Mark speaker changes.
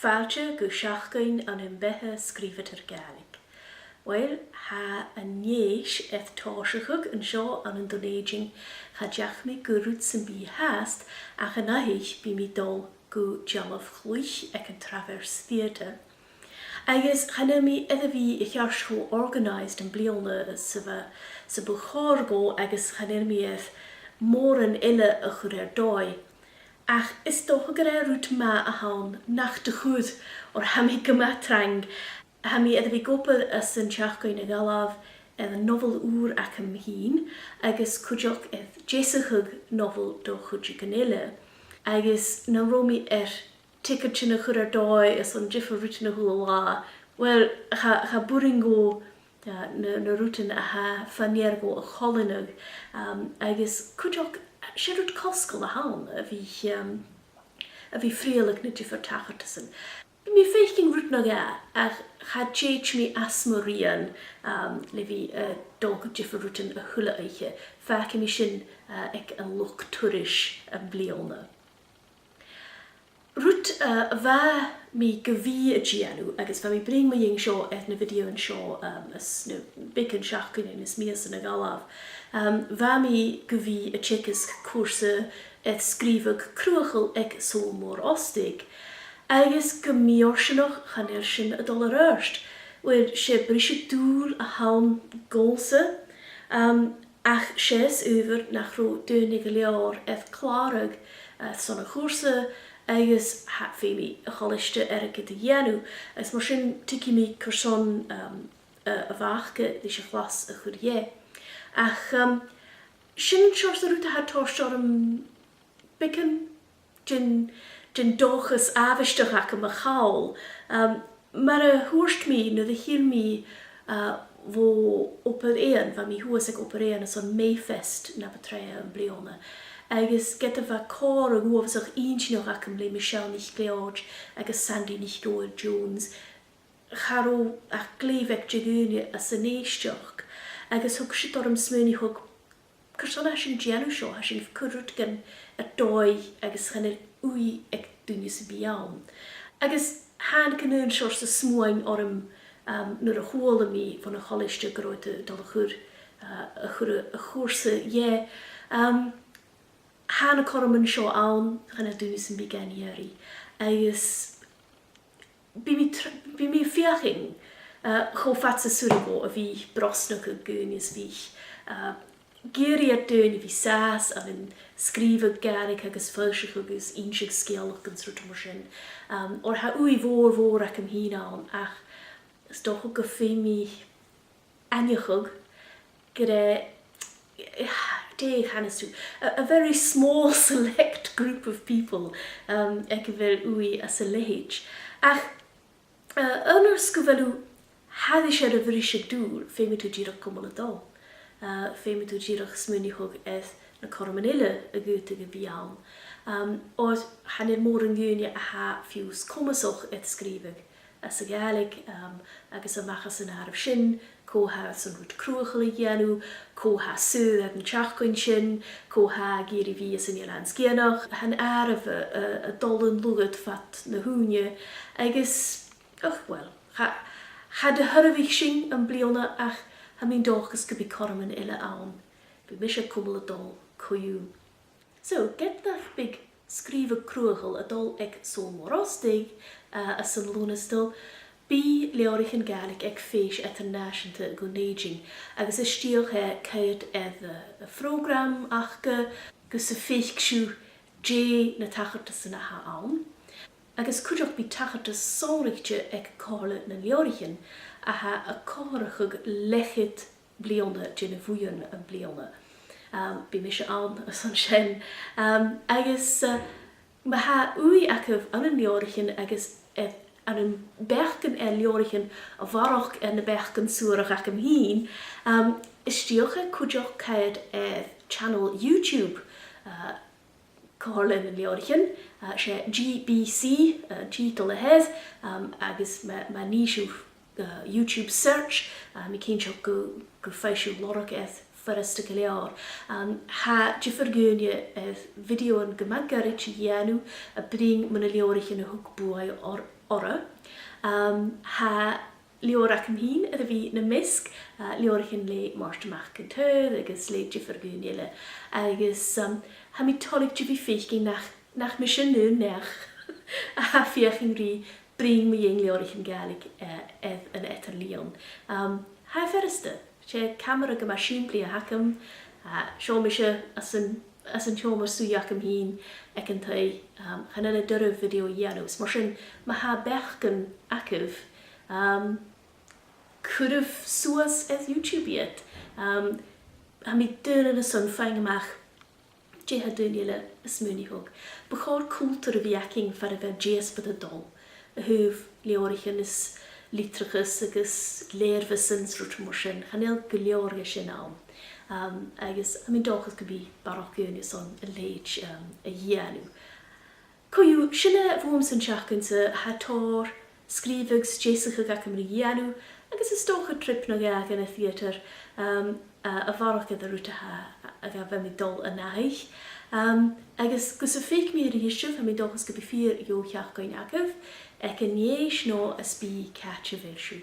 Speaker 1: fáilte go seachgain an imbethe scríomhaidir Gaelic. Well, ha a néis eth táisechug an seo an Indonesian cha deach mi go rút san bí haast ach an ahich bí mi dul go jamaf chluich ag an travers theatre. Agus channa mi idda bhí I chearscho organised an bliana sa buchárgó agus channa mi mór an ille a chur dói. Ach is doch a gur rút ma a haun nach de chud or ha mi gymatrang. Ha mi idda bhí gopad as an teachgain a galaf an novel úr ac am hín agus cúideach jesachug novel do chudja gan ille. Agus na romi ticket sin a chur dói is an jifa rútin a húla lá. Well, cha buringo na rútin a ha faniergo a cholinug agus cúideach sé rút coscail a haun a bhí frialag na jifa tachatasan. Mi féiching rút na ga ach cha tjeich mi asmorian le bhí dog jifa rútin a hula eiche fac mi sin ag an loch turis an bliona. Rút bha mi gyfi a gianw agus fa mi bring ma ying seo na video an seo as na bicin seachgain is mias yn y galaf. Fa mi gyfi a tjekis cwrsa scrífag cruachel ag solmór ostig. Agus gymiorsinoch chanel sin a dollar erst. Wel, sé brisje dúl a haun golse. Ach sés over nach ro deunig a leor klarag son a chwrsa agus hat fé mi a choliste erike de jenu. As mar sin tiki mi kurson a vachke di se glas a churje. Ach sin chors a ruta hat torstorm bikken Jin dochas avistach ac am a chawl. Mar a hwrst mi na de hir mi vo opar ean, va mi huas ag opar ean as on Mayfest na betreia an bliona. Agus get a va cor a gwafs ach inchinoch ac am le Michelle nicht George agus Sandy nicht Joel Jones. Charo ach glevek jagúne as a neistioch. Agus hug sit orm smyni hug Curson sin geanu seo ha sin currút gan a dói agus chanir ui ag dúnis biawn. Agus han ganún seo sa smóin orm nuair a chóla mi van a choliste groite dal a chórsa je. Han a corman seo an chanir dúnis bi ganieri. Agus bi mi fiaching cho fatsa surgo a vi brosnach a gúnis vich. Geri at dyn I fi sas a fi'n sgrifag Gaelic agus fylsich agus insig sgialach gan srwt mor sin. Or ha ui vor ac am hyn awn ach stoch o gyffi mi aniachog gyda deg hanes tu. A very small select group of people ag fel ui as a lehage. Ach yn o'r sgwfelw haddi siar a fyrisig dŵr fe mi tu girach cwmol a dol. Féimi tú ddíireach smúnichog na cormanile a gúta go bhíán. Oed hanir mór an gúine a ha fiús comasoch scríbeg as a Gaelic agus a machas an arab sin, có ha san rút cruachal I dhéanú, có ha sú an teachcoin sin, có ha géri ví as an Irlands géanach, han arab a dolan lugad fat na húne, agus, ach well, ha de hurvich sin an bliona ach ha mi'n dochas go be corman illa awn. Be misha cwml a dol cwyw. So, get that big sgrifa cruachal a dol ag solmor ostig as an lunastil. Bi leorich yn Gaelic ag feish et an nasianta go neiging. Agus is stiach caid a program ach gus a feich gsú J na tachartas na ha awn. Agus cwdioch bi tachartas sonrichtje ag corle na leorichin a ha a corachug lechit bliona gin a fwyon an bliona. Bi mis an as an sin. Agus ma ha ui acaf an an leorichin agus an an berchen leorichin a varach en na berchen soerach ac am heen. Is stioche cwdioch caid channel YouTube Corlin and Leorichin, she GBC, G-tal ahead, agus ma nishu YouTube search, mi cyn sio go faisiw lorach farasta galeor. Ha jifergúne video yn gymagarich i ianw a bring mynd y leorich yn y hwgbwy ora. Ha leor ac ymhyn ydw fi na misg, leorich yn le marstamach gyntyd, agos le jifergúne le. Agos ha mi tolig jifi ffeich nach mission nhw nech a fiach yn ri bring mi yng leorich yn Gaelic yn eter leon. Ha farasta. She camera gyma simbli a hacam, sio mi se as yn sio mar swyach am hyn ac yn tei chan yna dyrra fideo ianws. Mar sy'n ma ha bechgyn acif cwrf swas YouTube yet. Ha mi dyn yn y son ffaing amach je ha dyn yle ysmwni hwg. Bachor cultur y fiacing far y fe jes bydd y dol. Y hwf leorich yn ys litrachus agos leirfysins rwt morsyn. Chanel gylior gysyn awm. Agos am yn dolchus gybi barok ynys on y leid y ianw. Coiw, syna fwm sy'n siach yn sy hator, sgrifygs, jesych ag ac ymri ianw, agos ystolch y trip na gag yn y theatr a farok ydw rwt ag a fe mi dol yn aich. Agos gos y ffeich mi yr eisiau, am yn dolchus gybi ffyr yw chiach goen agaf, ac yn ieis no ysbi catch y fel siw.